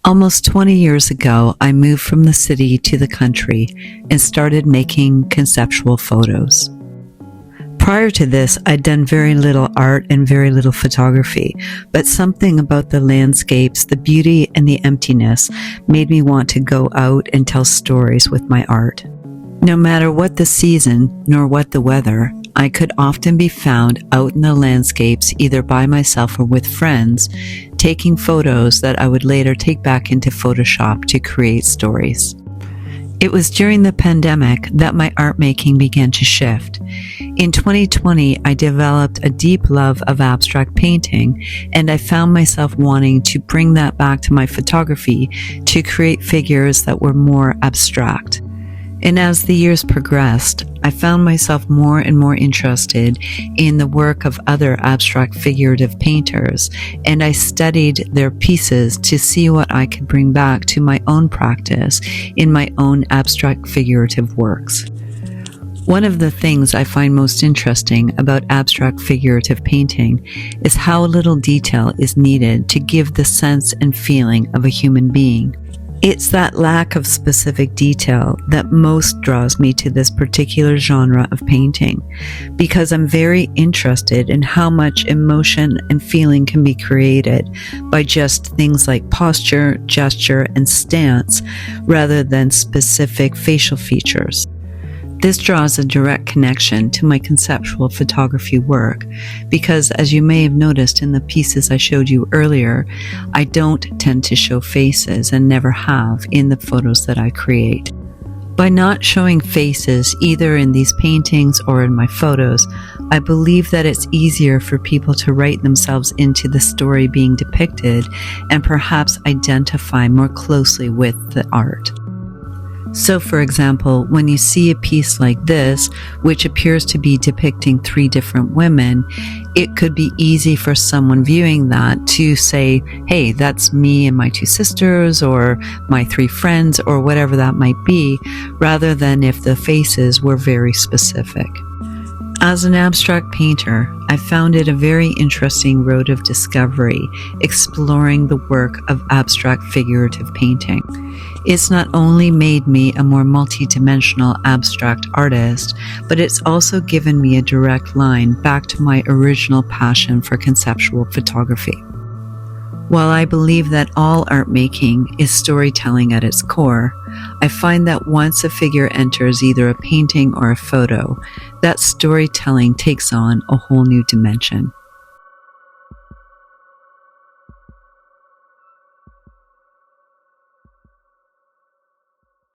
Almost 20 years ago, I moved from the city to the country and started making conceptual photos. Prior to this, I'd done very little art and very little photography, but something about the landscapes, the beauty and the emptiness made me want to go out and tell stories with my art. No matter what the season, nor what the weather, I could often be found out in the landscapes either by myself or with friends, taking photos that I would later take back into Photoshop to create stories. It was during the pandemic that my art making began to shift. In 2020, I developed a deep love of abstract painting, and I found myself wanting to bring that back to my photography to create figures that were more abstract. And as the years progressed, I found myself more and more interested in the work of other abstract figurative painters, and I studied their pieces to see what I could bring back to my own practice in my own abstract figurative works. One of the things I find most interesting about abstract figurative painting is how little detail is needed to give the sense and feeling of a human being. It's that lack of specific detail that most draws me to this particular genre of painting, because I'm very interested in how much emotion and feeling can be created by just things like posture, gesture, and stance, rather than specific facial features. This draws a direct connection to my conceptual photography work because, as you may have noticed in the pieces I showed you earlier, I don't tend to show faces and never have in the photos that I create. By not showing faces either in these paintings or in my photos, I believe that it's easier for people to write themselves into the story being depicted and perhaps identify more closely with the art. So, for example, when you see a piece like this, which appears to be depicting 3 different women, it could be easy for someone viewing that to say, hey, that's me and my 2 sisters, or my 3 friends, or whatever that might be, rather than if the faces were very specific. As an abstract painter, I found it a very interesting road of discovery, exploring the work of abstract figurative painting. It's not only made me a more multidimensional abstract artist, but it's also given me a direct line back to my original passion for conceptual photography. While I believe that all art making is storytelling at its core, I find that once a figure enters either a painting or a photo, that storytelling takes on a whole new dimension.